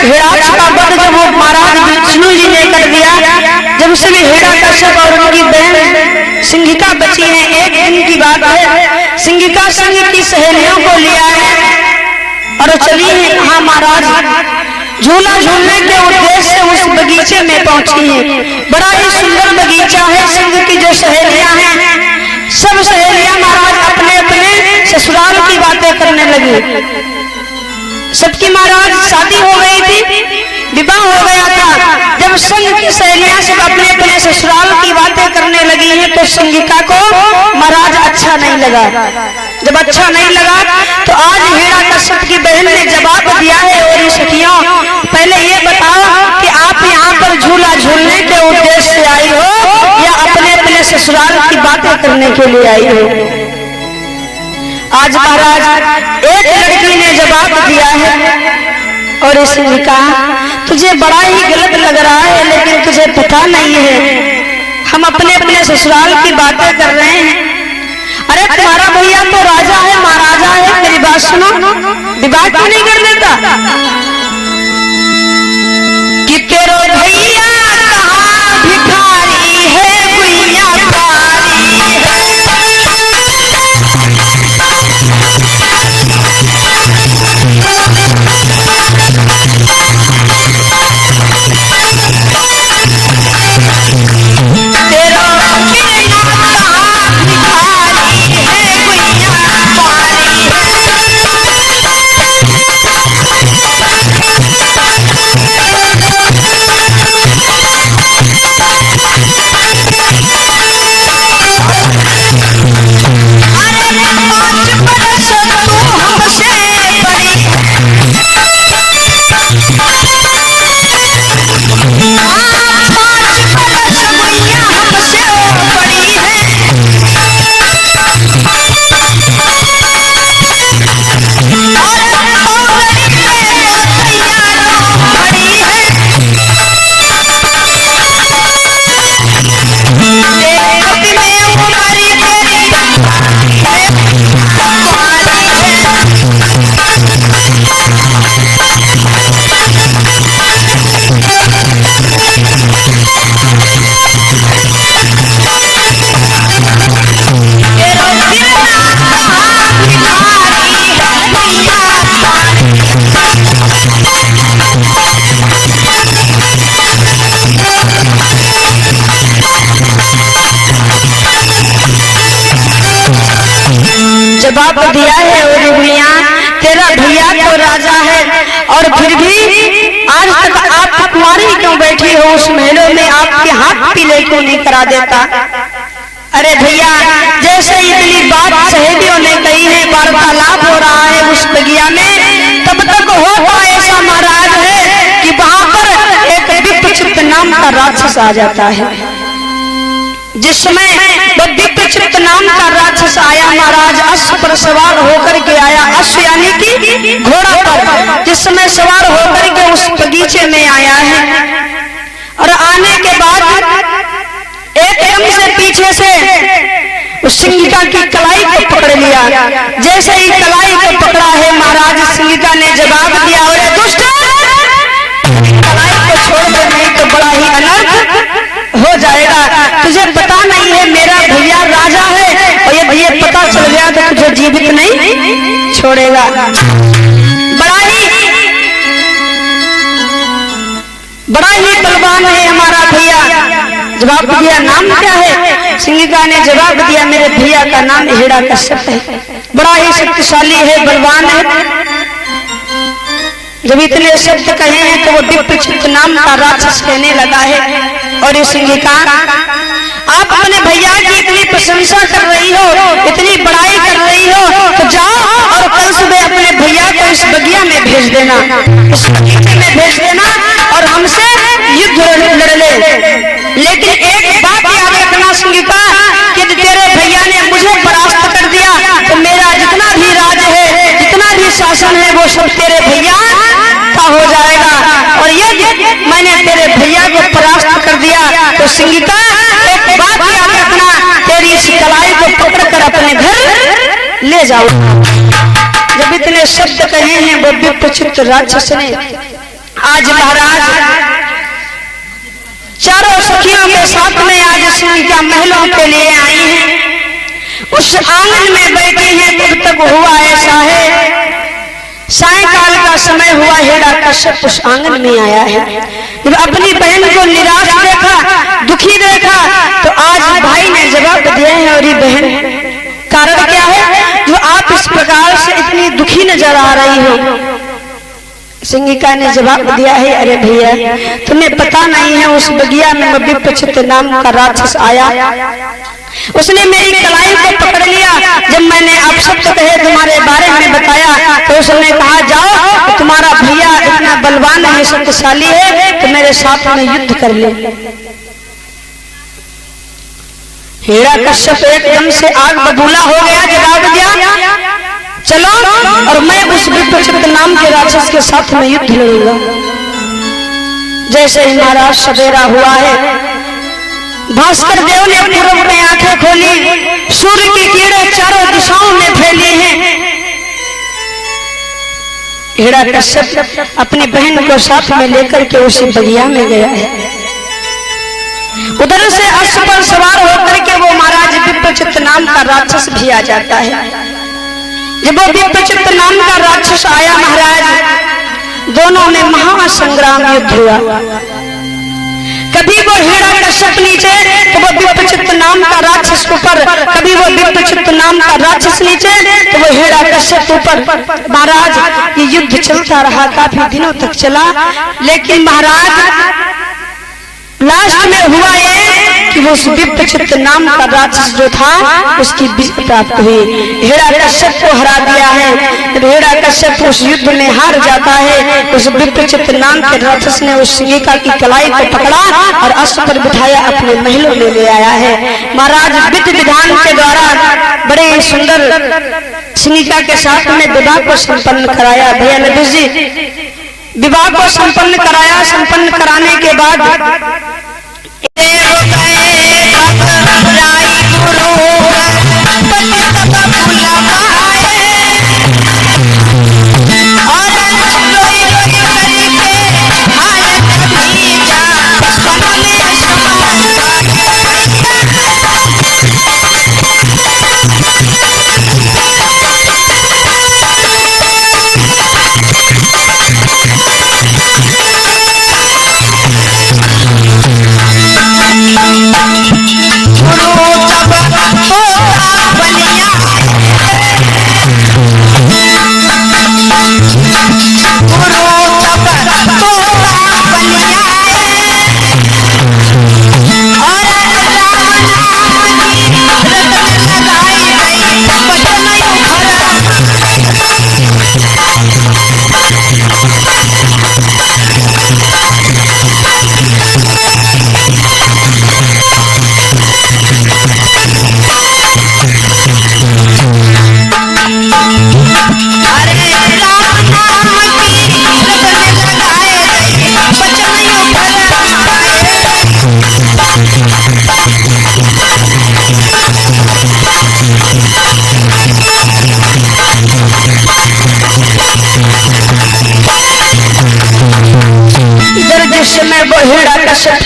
हिरण्याक्ष का वध जब वो महाराज विष्णु जी ने कर दिया, जब उसमें हिरण्यकश्यप और उनकी बहन सिंहिका बची है। एक दिन की बात है, सिंहिका सिंह की सहेलियों को लिया है और चली है कहा महाराज झूला झूलने के उद्देश्य से उस बगीचे में पहुंची है। बड़ा ही सुंदर बगीचा है। सिंह की जो सहेलियां हैं, सब सहेलियां महाराज अपने अपने ससुराल की बातें करने लगी। सबकी महाराज शादी हो गई थी, विवाह हो गया था। जब सिंह की सहेलियां सब अपने अपने ससुराल की बातें करने लगी हैं तो सिंहिका को महाराज अच्छा नहीं लगा। जब अच्छा नहीं लगा तो आज हिरण्यकश्यप की बहन ने जवाब दिया है, और सखियों पहले ये बताओ कि आप यहाँ पर झूला झूलने के उद्देश्य से आई हो या अपने अपने ससुराल की बातें करने के लिए आई हो। आज महाराज एक लड़की ने जवाब दिया है और इसने कहा तुझे बड़ा ही गलत लग रहा है, लेकिन तुझे पता नहीं है हम अपने अपने ससुराल की बातें कर रहे हैं। अरे तुम्हारा भैया तो राजा है, महाराजा है, मेरी बात सुनो, विवाह क्यों नहीं कर देता? कि तेरा भैया कहाँ भिखारी है, भैया जवाब दिया है। और भैया तेरा भैया तो राजा है और फिर भी आज तक आप कुंवारी क्यों बैठी हो? उस महलों में आपके हाथ पीले क्यों नहीं करा देता? अरे भैया जैसे इतनी बात सहेलियों ने कही है, वार्तालाप हो रहा है उस बगिया में, तब तक होता ऐसा महाराज है कि वहां पर एक विप्रचित्त नाम का राक्षस आ जाता है। जिसमें वो विप्रचित्त नाम का राक्षस आया महाराज, अश्व पर सवार होकर के आया। अश्व यानी कि घोड़ा पर, जिसमें सवार होकर के उस बगीचे में आया है। और आने के बाद एकदम से पीछे से उस सिंहिका की कलाई को पकड़ लिया। जैसे ही कलाई को पकड़ा है महाराज, सिंहिका ने जवाब दिया, अरे दुष्ट कलाई को छोड़ दे, नहीं तो बड़ा ही अनर्थ हो जाएगा। तुझे पता नहीं है मेरा भैया राजा है, और ये भैया पता चल गया तो तुझे जीवित नहीं छोड़ेगा। बड़ा ही बलवान है हमारा भैया। जवाब दिया नाम क्या है? सिंहिका ने जवाब दिया मेरे भैया का नाम हिरण्यकश्यप है। बड़ा ही शक्तिशाली है, बलवान है। जब इतने शब्द कहे हैं तो वो विप्रचित्त नाम का राक्षस कहने लगा है, और ये सिंहिका आप अपने भैया की इतनी प्रशंसा कर रही हो, इतनी बड़ाई कर रही हो, तो जाओ और कल सुबह अपने भैया को इस बगिया में भेज देना, इस बगीचे में भेज देना और हमसे युद्ध लड़ ले। लेकिन एक बात याद रखना सिंहिका, कि तेरे भैया ने मुझे परास्त कर दिया तो मेरा जितना भी राज है, जितना भी शासन है, वो सब तेरे भैया का हो जाएगा। और ये मैंने तेरे भैया को परास्त कर दिया तो सिंहिका एक बात याद रखना, तेरी इस कलाई को पकड़कर अपने घर ले जाओ। जब इतने शब्द कहे हैं वो विप्रचित्त राक्षस ने, आज महाराज चारों सखियों के साथ में आज सिंगिका महलों के लिए आई हैं। उस आंगन में बैठी हैं। तब तक हुआ ऐसा है, सायंकाल का समय हुआ, हिरण्यकश्यप उस आंगन में आया है। जब अपनी बहन को निराश देखा, दुखी देखा, तो आज भाई ने जवाब दिया है, और ये बहन कारण क्या है जो आप इस प्रकार से इतनी दुखी नजर आ रही हो? सिंगिका ने जवाब दिया है, अरे भैया तुम्हें पता नहीं है, उस बगिया में विप्रचित नाम का राक्षस आया, उसने मेरी कलाई को पकड़ लिया। जब मैंने आप सब कहे तुम्हारे बारे में बताया, तो उसने कहा जाओ, तो तुम्हारा भैया इतना बलवान है, शक्तिशाली है, तो मेरे साथ में युद्ध कर ले। हिरण्यकश्यप एकदम से आग बबूला हो गया, जवाब दिया चलो, और मैं उस विप्रचित नाम के राक्षस के साथ में युद्ध लड़ूंगा। जैसे ही महाराज सवेरा हुआ है, भास्कर देव ने पूर्व में आंखें खोली, सूर्य की किरणें चारों दिशाओं में फैली हैं। हिरण्यकश्यप अपनी बहन को साथ में लेकर के उसी बगिया में गया है। उधर से अश्व पर सवार होकर के वो महाराज विप्रचित नाम का राक्षस भी आ जाता है। जब वो विप्रचित नाम का राक्षस आया महाराज, दोनों में महासंग्राम युद्ध हुआ। कभी वो हिरण्यकश्यप नीचे, तो वो विप्रचित नाम का राक्षस ऊपर, कभी वो विप्रचित नाम का राक्षस नीचे, तो वो हिरण्यकश्यप ऊपर। महाराज ये युद्ध चलता रहा, काफी दिनों तक चला, लेकिन महाराज लास्ट में हुआ ये कि वो विप्रचित नाम का राक्षस जो था उसकी विजय प्राप्त हुई। हिरण्यकश्यप को हरा दिया है। जब हिरण्यकश्यप उस युद्ध में हार जाता है, उस विप्रचित नाम के राक्षस ने उस सिंगिका की कलाई को पकड़ा और अश्व पर बिठाया, अपने महलों में ले आया है। महाराज विधि विधान के द्वारा बड़े सुंदर सिंगिका के साथ में विवाह को संपन्न कराया। भैया नबीश जी, विवाह को संपन्न कराया। संपन्न कराने के बाद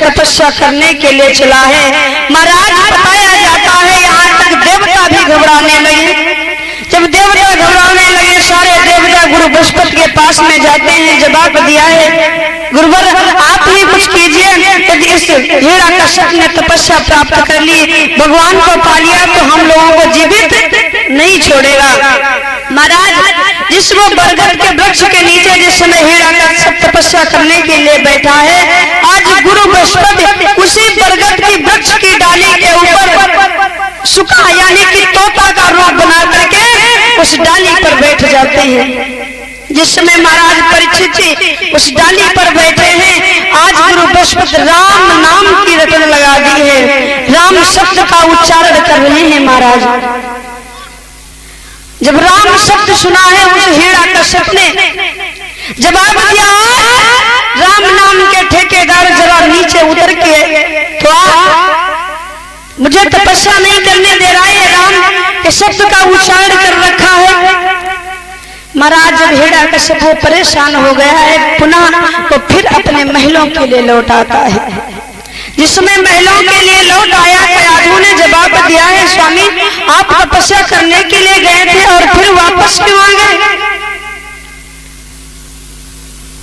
तपस्या करने के लिए चला है। महाराज बताया जाता है यहाँ तक देवता भी घबराने लगे। जब देवता घबराने लगे, सारे देवता गुरु बृहस्पति के पास में जाते हैं। जवाब दिया है, गुरुवर आप ही कुछ कीजिए, यदि इस हिरण्यकश्यप ने तपस्या प्राप्त कर ली, भगवान को पा लिया, तो हम लोगों को जीवित नहीं छोड़ेगा। महाराज जिस वो बरगद के वृक्ष के नीचे जिस समय हिरण्यकश्यप तपस्या करने के लिए बैठा है, आज गुरु बृहस्पति उसी बरगद की वृक्ष की डाली के ऊपर सुखा यानी कि तोता का रूप बना करके उस डाली पर बैठ जाते हैं। जिस समय महाराज परीक्षित जी उस डाली पर बैठे हैं, आज गुरु बृहस्पति राम नाम की रटन लगा दी है, राम शब्द का उच्चारण कर रहे हैं। महाराज जब राम शब्द सुना है, उस हिरण्यकश्यप ने जवाब दिया, राम नाम के ठेकेदार जरा नीचे उतर के तो मुझे तपस्या नहीं करने दे रहा है, राम के शब्द का उच्चारण कर रखा है। महाराज जब हिरण्यकश्यप वो परेशान हो गया है, पुनः तो फिर अपने महलों के लिए लौट आता है। जिसमें महलों के लिए लौट आया, कयाधु ने जवाब दिया है, स्वामी आप तपस्या करने के लिए गए थे और फिर वापस क्यों आ गए?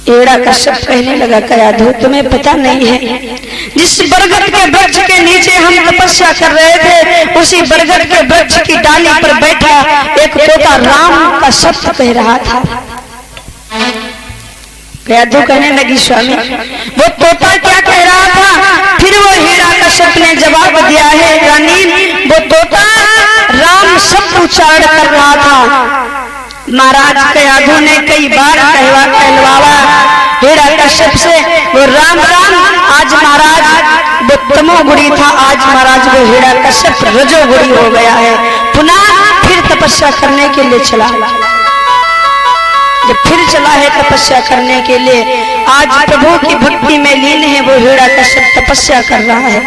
हिरण्यकश्यप कहने लगा, कयाधु तुम्हें पता नहीं है, जिस बरगद के वृक्ष के नीचे हम तपस्या कर रहे थे, उसी बरगद के वृक्ष की डाली पर बैठा एक तोता राम का शब्द कह रहा था। कयाधु कहने लगी, स्वामी वो तोता क्या कह रहा था? फिर वो हिरण्यकश्यप ने जवाब दिया है, रानी वो तोता राम शब्द उच्चारण कर रहा था। महाराज कयाधु ने कई बार कहलवाया हिरण्यकश्यप से, वो राम राम। आज महाराज वो तमोगुणी था, आज महाराज वो हिरण्यकश्यप रजोगुणी हो गया है। पुनः फिर तपस्या करने के लिए चला, जब फिर चला है तपस्या करने के लिए, आज प्रभु की भक्ति में लीन है वो हिरण्यकश्यप तपस्या कर रहा है।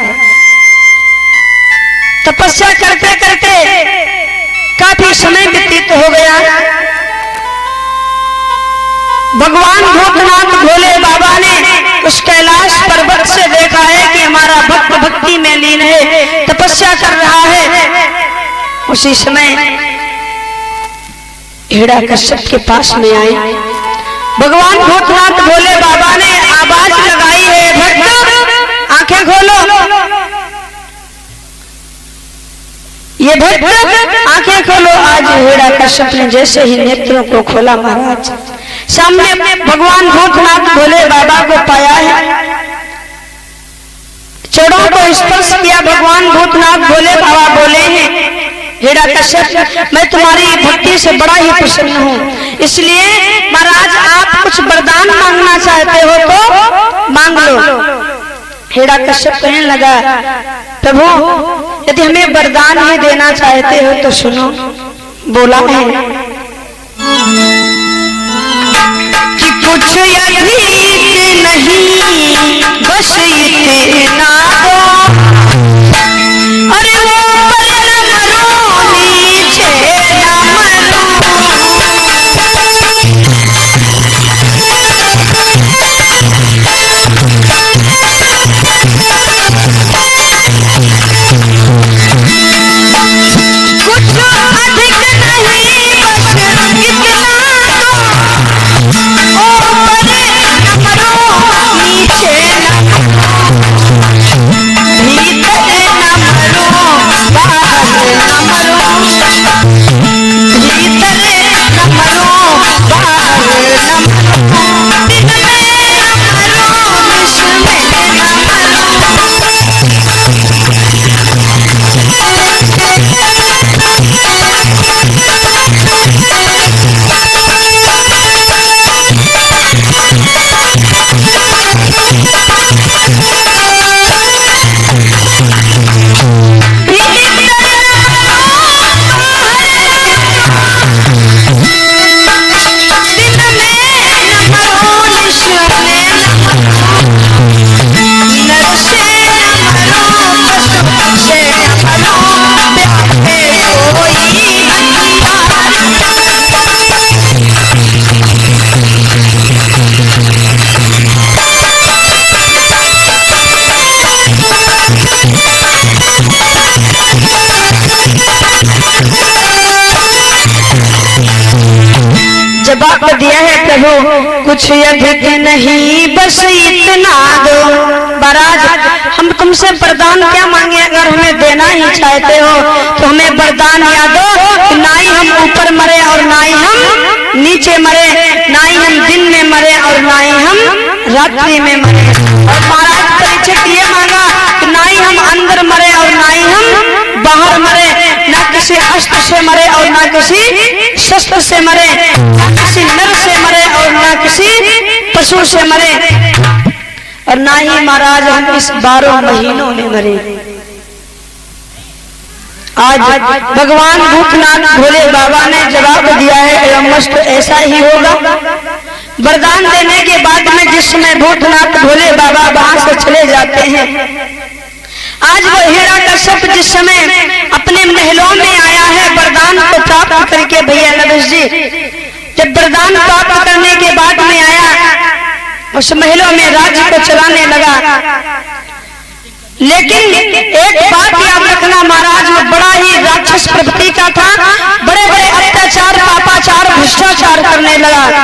तपस्या करते करते काफी समय व्यतीत हो गया। भगवान भूतनाथ भोले बाबा ने उस कैलाश पर्वत से देखा है कि हमारा भक्त भक्ति में लीन है, तपस्या कर रहा है। उसी समय हिरण्यकश्यप के पास में आए। भगवान भूतनाथ भोले बाबा ने आवाज लगाई है, भक्त आंखें खोलो, ये भक्त आंखें खोलो। आज हिरण्यकश्यप ने जैसे ही नेत्रों को खोला, महाराज सामने भगवान भूतनाथ भोले बाबा को पाया है। चरणों को स्पर्श किया, भगवान भूतनाथ भोले बाबा बोले हैं, हिरण्यकश्यप मैं तुम्हारी भक्ति से बड़ा ही प्रसन्न हूँ, इसलिए महाराज आप कुछ वरदान मांगना चाहते हो तो मांग लो। हिरण्यकश्यप कहने लगा, प्रभु यदि हमें वरदान ही देना चाहते हो तो सुनो। बोला है कि कुछ अधिक नहीं बस इतना दो, अरे वो जवाब दिया है, प्रभु कुछ अधिक नहीं बस इतना दो। महाराज हम तुमसे वरदान क्या मांगे, अगर हमें देना ही चाहते हो तो हमें वरदान या दो कि ना ही हम ऊपर मरे और ना ही हम नीचे मरे, ना ही हम दिन में मरे और ना ही हम रात्रि में मरे। और महाराज परीक्षित ये मांगा कि ना ही हम अंदर मरे और ना ही हम बाहर मरे, ना किसी अस्त्र से मरे और ना किसी शस्त्र से मरे, ना किसी नर से मरे और ना किसी पशु से मरे, और ना ही महाराज हम इस 12 महीनों में मरे। आज भगवान भूतनाथ भोले बाबा ने जवाब दिया है, एवं ऐसा ही होगा। वरदान देने के बाद में जिस समय भूतनाथ भोले बाबा वहां से चले जाते हैं, आज वो हिरण्यकश्यप जिस समय अपने महलों में आया है वरदान को प्राप्त करके, भैया नरेश जी जब वरदान प्राप्त करने के बाद में आया, उस महलों में राज्य को चलाने लगा। लेकिन एक बात याद रखना महाराज, वो बड़ा ही राक्षस प्रवृत्ति का था, बड़े बड़े अत्याचार, पापाचार, भ्रष्टाचार करने लगा।